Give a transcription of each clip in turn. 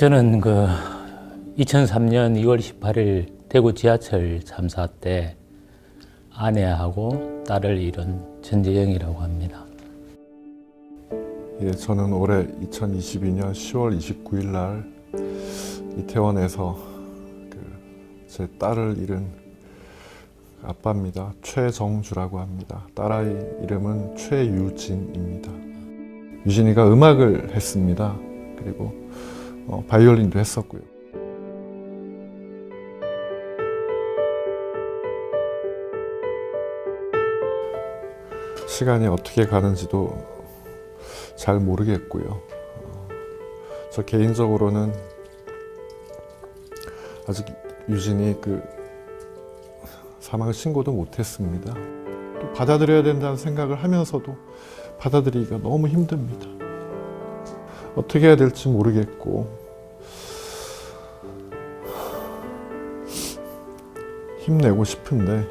저는 2003년 2월 18일 대구 지하철 참사 때 아내하고 딸을 잃은 전재영이라고 합니다. 예, 저는 올해 2022년 10월 29일 날 이태원에서 제 딸을 잃은 아빠입니다. 최정주라고 합니다. 딸아이 이름은 최유진입니다. 유진이가 음악을 했습니다. 그리고 바이올린도 했었고요. 시간이 어떻게 가는지도 잘 모르겠고요. 저 개인적으로는 아직 유진이 사망 신고도 못했습니다. 또 받아들여야 된다는 생각을 하면서도 받아들이기가 너무 힘듭니다. 어떻게 해야 될지 모르겠고 힘내고 싶은데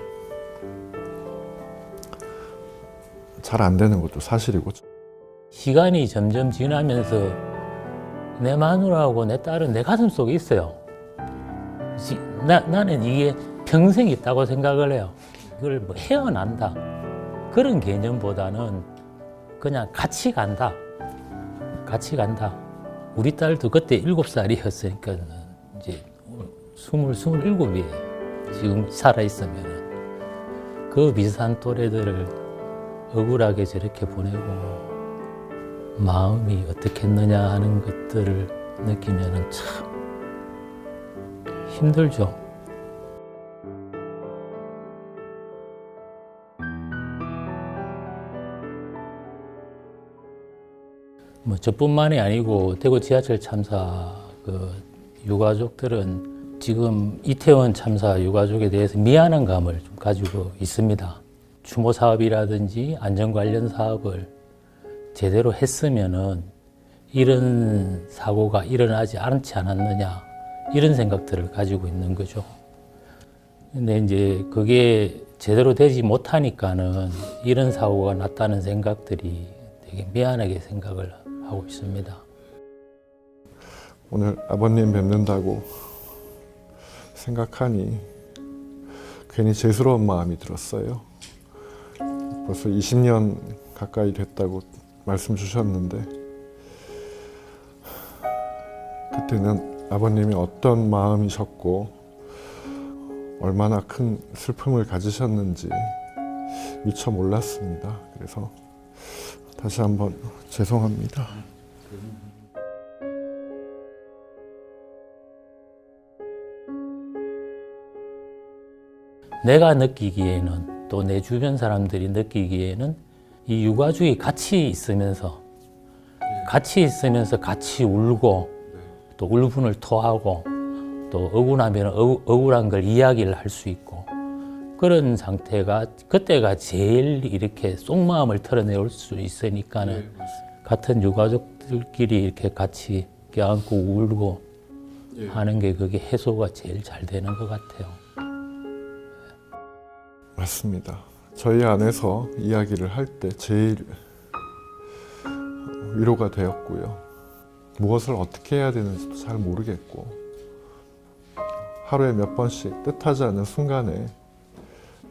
잘 안 되는 것도 사실이고. 시간이 점점 지나면서 내 마누라하고 내 딸은 내 가슴 속에 있어요. 나는 이게 평생 있다고 생각을 해요. 이걸 헤어난다 그런 개념보다는 그냥 같이 간다. 같이 간다. 우리 딸도 그때 7살이었으니까 이제 27이에요. 지금 살아있으면. 그 비슷한 또래들을 억울하게 저렇게 보내고 마음이 어떻겠느냐 하는 것들을 느끼면 참 힘들죠. 저뿐만이 아니고 대구 지하철 참사 유가족들은 지금 이태원 참사 유가족에 대해서 미안한 감을 좀 가지고 있습니다. 추모 사업이라든지 안전 관련 사업을 제대로 했으면은 이런 사고가 일어나지 않지 않았느냐 이런 생각들을 가지고 있는 거죠. 근데 이제 그게 제대로 되지 못하니까는 이런 사고가 났다는 생각들이 되게 미안하게 생각을 하고 있습니다. 오늘 아버님 뵙는다고 생각하니 괜히 죄스러운 마음이 들었어요. 벌써 20년 가까이 됐다고 말씀 주셨는데 그때는 아버님이 어떤 마음이셨고 얼마나 큰 슬픔을 가지셨는지 미처 몰랐습니다. 그래서 다시 한번 죄송합니다. 내가 느끼기에는 또 내 주변 사람들이 느끼기에는 이 유가족이 같이 있으면서 같이 울고 또 울분을 토하고 또 억울하면 억울한 걸 이야기를 할 수 있고 그런 상태가 그때가 제일 이렇게 속마음을 털어내올 수 있으니까는 같은 유가족들끼리 이렇게 같이 껴안고 울고 하는 게 그게 해소가 제일 잘 되는 것 같아요. 맞습니다. 저희 안에서 이야기를 할 때 제일 위로가 되었고요. 무엇을 어떻게 해야 되는지도 잘 모르겠고 하루에 몇 번씩 뜻하지 않은 순간에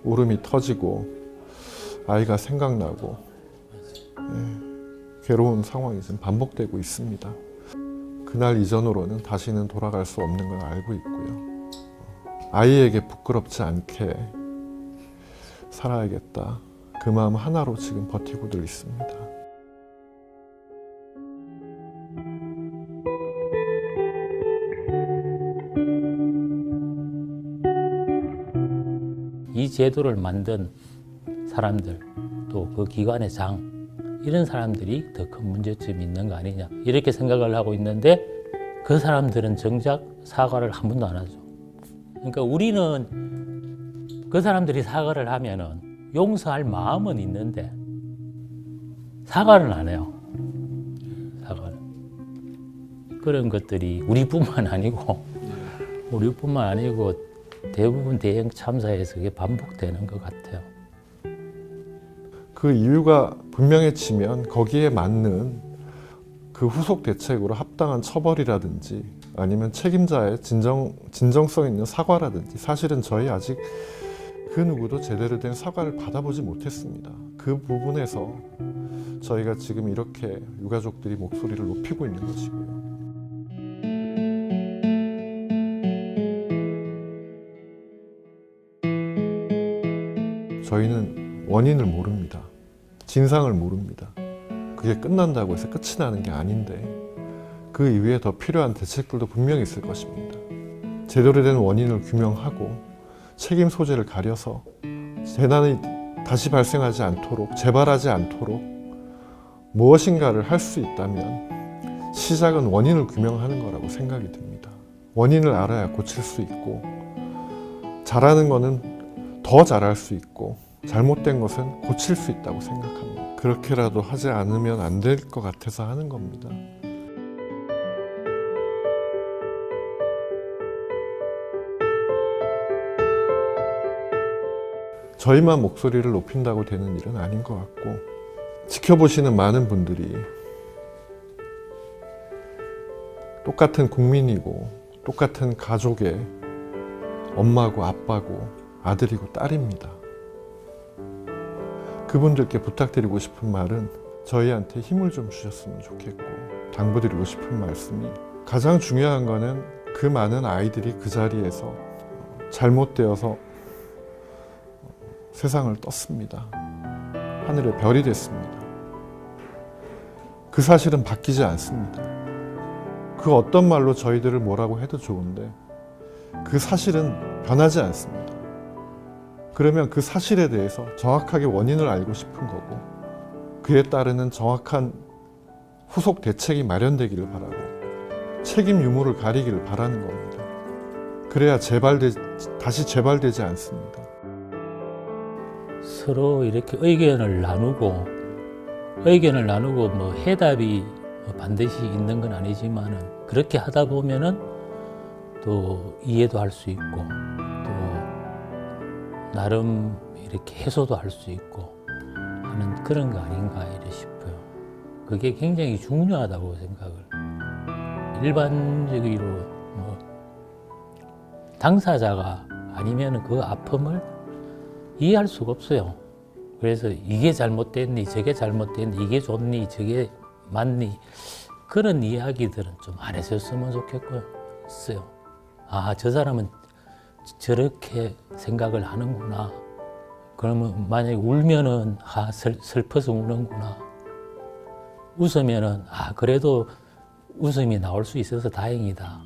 울음이 터지고 아이가 생각나고 괴로운 상황이 지금 반복되고 있습니다. 그날 이전으로는 다시는 돌아갈 수 없는 걸 알고 있고요. 아이에게 부끄럽지 않게 살아야겠다. 그 마음 하나로 지금 버티고들 있습니다. 이 제도를 만든 사람들, 또 그 기관의 장, 이런 사람들이 더 큰 문제점이 있는 거 아니냐 이렇게 생각을 하고 있는데 그 사람들은 정작 사과를 한 번도 안 하죠. 그러니까 우리는 그 사람들이 사과를 하면은 용서할 마음은 있는데 사과를 안 해요. 사과를. 그런 것들이 우리뿐만 아니고 대부분 대형 참사에서 그게 반복되는 것 같아요. 그 이유가 분명해지면 거기에 맞는 그 후속 대책으로 합당한 처벌이라든지 아니면 책임자의 진정성 있는 사과라든지 사실은 저희 아직 그 누구도 제대로 된 사과를 받아보지 못했습니다. 그 부분에서 저희가 지금 이렇게 유가족들이 목소리를 높이고 있는 것이고요. 저희는 원인을 모릅니다. 진상을 모릅니다. 그게 끝난다고 해서 끝이 나는 게 아닌데 그 이후에 더 필요한 대책들도 분명히 있을 것입니다. 제대로 된 원인을 규명하고 책임 소재를 가려서 재난이 다시 발생하지 않도록, 재발하지 않도록 무엇인가를 할 수 있다면 시작은 원인을 규명하는 거라고 생각이 듭니다. 원인을 알아야 고칠 수 있고 잘하는 거는 더 잘할 수 있고 잘못된 것은 고칠 수 있다고 생각합니다. 그렇게라도 하지 않으면 안 될 것 같아서 하는 겁니다. 저희만 목소리를 높인다고 되는 일은 아닌 것 같고 지켜보시는 많은 분들이 똑같은 국민이고 똑같은 가족의 엄마고 아빠고 아들이고 딸입니다. 그분들께 부탁드리고 싶은 말은 저희한테 힘을 좀 주셨으면 좋겠고 당부드리고 싶은 말씀이 가장 중요한 거는 그 많은 아이들이 그 자리에서 잘못되어서 세상을 떴습니다. 하늘의 별이 됐습니다. 그 사실은 바뀌지 않습니다. 그 어떤 말로 저희들을 뭐라고 해도 좋은데 그 사실은 변하지 않습니다. 그러면 그 사실에 대해서 정확하게 원인을 알고 싶은 거고 그에 따르는 정확한 후속 대책이 마련되기를 바라고 책임 유무를 가리기를 바라는 겁니다. 그래야 다시 재발되지 않습니다. 서로 이렇게 의견을 나누고 뭐 해답이 반드시 있는 건 아니지만은 그렇게 하다 보면은 또 이해도 할 수 있고 또 나름 이렇게 해소도 할 수 있고 하는 그런 거 아닌가 이래 싶어요. 그게 굉장히 중요하다고 생각을. 일반적으로 뭐 당사자가 아니면 그 아픔을 이해할 수가 없어요. 그래서 이게 잘못됐니, 저게 잘못됐니, 이게 좋니, 저게 맞니 그런 이야기들은 좀 안 했었으면 좋겠고요. 아, 저 사람은 저렇게 생각을 하는구나. 그러면 만약에 울면은 슬퍼서 우는구나. 웃으면은 그래도 웃음이 나올 수 있어서 다행이다.